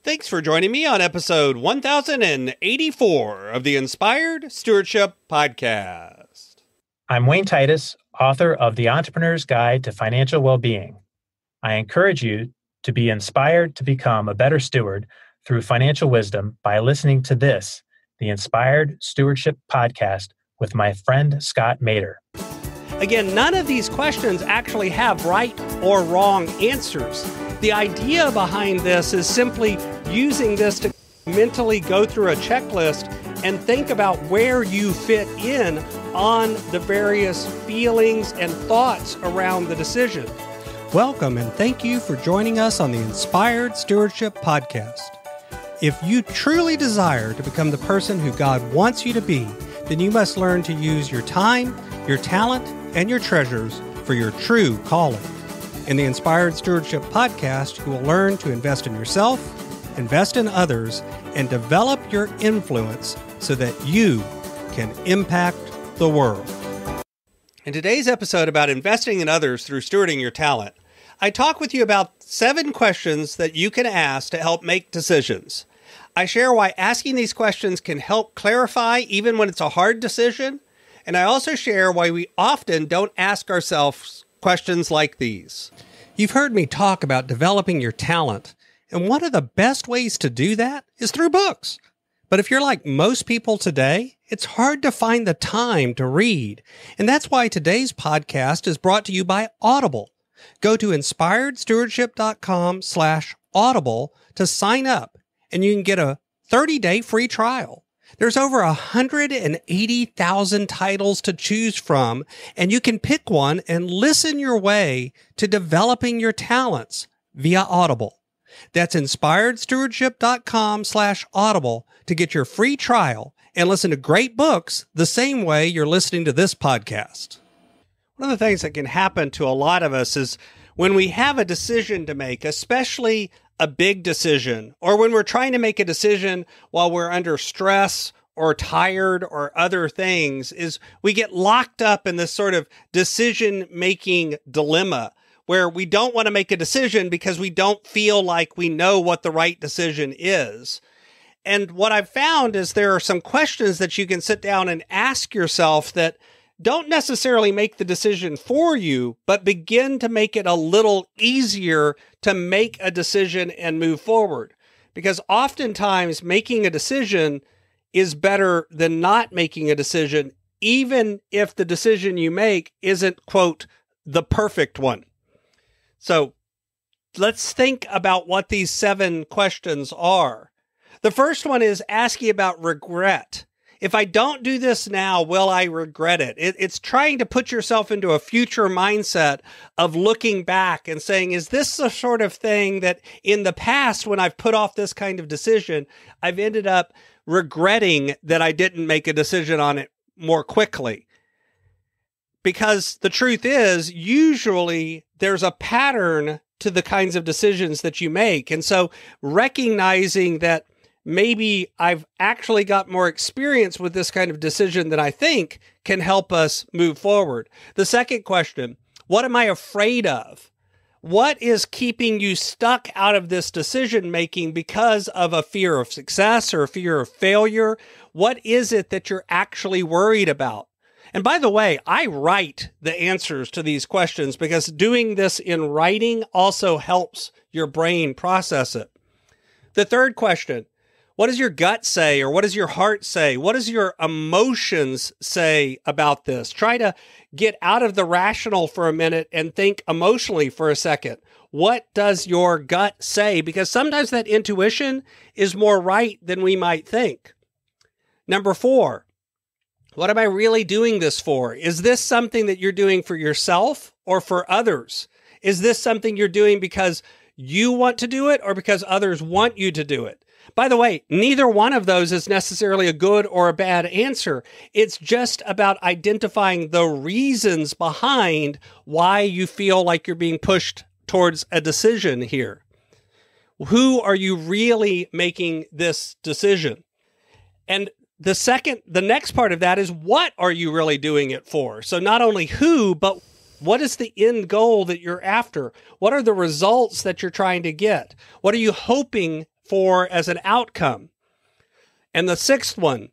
Thanks for joining me on episode 1084 of the Inspired Stewardship Podcast. I'm Wayne Titus, author of The Entrepreneur's Guide to Financial Well-Being. I encourage you to be inspired to become a better steward through financial wisdom by listening to this, the Inspired Stewardship Podcast with my friend Scott Mader. Again, none of these questions actually have right or wrong answers. The idea behind this is simply using this to mentally go through a checklist and think about where you fit in on the various feelings and thoughts around the decision. Welcome and thank you for joining us on the Inspired Stewardship Podcast. If you truly desire to become the person who God wants you to be, then you must learn to use your time, your talent, and your treasures for your true calling. In the Inspired Stewardship Podcast, you will learn to invest in yourself, invest in others, and develop your influence so that you can impact the world. In today's episode about investing in others through stewarding your talent, I talk with you about 7 questions that you can ask to help make decisions. I share why asking these questions can help clarify even when it's a hard decision, and I also share why we often don't ask ourselves questions like these. You've heard me talk about developing your talent, and one of the best ways to do that is through books. But if you're like most people today, it's hard to find the time to read, and that's why today's podcast is brought to you by Audible. Go to inspiredstewardship.com/audible to sign up, and you can get a 30-day free trial. There's over 180,000 titles to choose from, and you can pick one and listen your way to developing your talents via Audible. That's inspiredstewardship.com/audible to get your free trial and listen to great books the same way you're listening to this podcast. One of the things that can happen to a lot of us is when we have a decision to make, especially a big decision, or when we're trying to make a decision while we're under stress or tired or other things, is we get locked up in this sort of decision-making dilemma where we don't want to make a decision because we don't feel like we know what the right decision is. And what I've found is there are some questions that you can sit down and ask yourself that don't necessarily make the decision for you, but begin to make it a little easier to make a decision and move forward. Because oftentimes making a decision is better than not making a decision, even if the decision you make isn't, quote, the perfect one. So let's think about what these 7 questions are. The first one is asking about regret. If I don't do this now, will I regret it? It's trying to put yourself into a future mindset of looking back and saying, is this the sort of thing that in the past, when I've put off this kind of decision, I've ended up regretting that I didn't make a decision on it more quickly? Because the truth is, usually there's a pattern to the kinds of decisions that you make. And so recognizing that maybe I've actually got more experience with this kind of decision than I think can help us move forward. The second question, what am I afraid of? What is keeping you stuck out of this decision making because of a fear of success or a fear of failure? What is it that you're actually worried about? And by the way, I write the answers to these questions because doing this in writing also helps your brain process it. The third question, what does your gut say, or what does your heart say? What does your emotions say about this? Try to get out of the rational for a minute and think emotionally for a second. What does your gut say? Because sometimes that intuition is more right than we might think. Number 4, what am I really doing this for? Is this something that you're doing for yourself or for others? Is this something you're doing because you want to do it or because others want you to do it? By the way, neither one of those is necessarily a good or a bad answer. It's just about identifying the reasons behind why you feel like you're being pushed towards a decision here. Who are you really making this decision? And the next part of that is, what are you really doing it for? So not only who, but what is the end goal that you're after? What are the results that you're trying to get? What are you hoping for as an outcome? And the sixth one,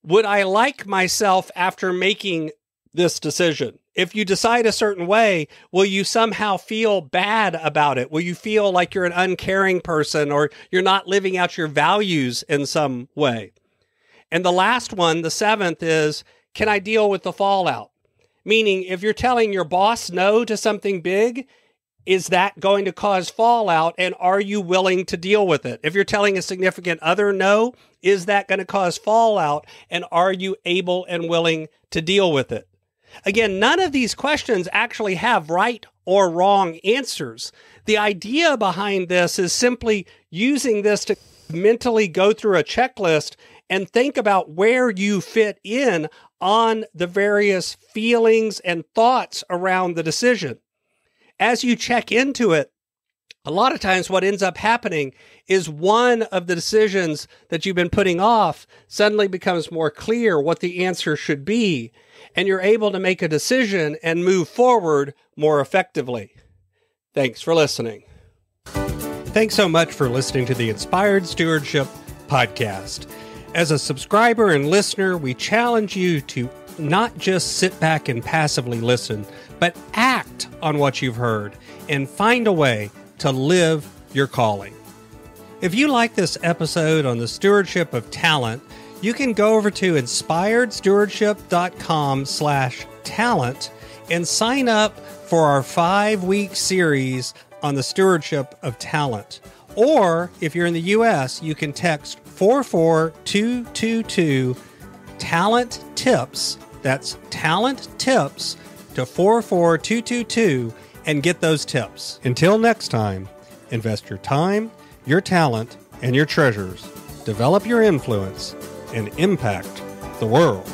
would I like myself after making this decision? If you decide a certain way, will you somehow feel bad about it? Will you feel like you're an uncaring person or you're not living out your values in some way? And the last one, the seventh, is, can I deal with the fallout? Meaning, if you're telling your boss no to something big, is that going to cause fallout, and are you willing to deal with it? If you're telling a significant other no, is that going to cause fallout, and are you able and willing to deal with it? Again, none of these questions actually have right or wrong answers. The idea behind this is simply using this to mentally go through a checklist and think about where you fit in on the various feelings and thoughts around the decision. As you check into it, a lot of times what ends up happening is one of the decisions that you've been putting off suddenly becomes more clear what the answer should be, and you're able to make a decision and move forward more effectively. Thanks for listening. Thanks so much for listening to the Inspired Stewardship Podcast. As a subscriber and listener, we challenge you to not just sit back and passively listen, but act on what you've heard and find a way to live your calling. If you like this episode on the stewardship of talent, you can go over to inspiredstewardship.com/talent and sign up for our 5-week series on the stewardship of talent. Or if you're in the U.S., you can text 44222 talent tips. That's talent tips to 44222 and get those tips. Until next time, invest your time, your talent, and your treasures. Develop your influence and impact the world.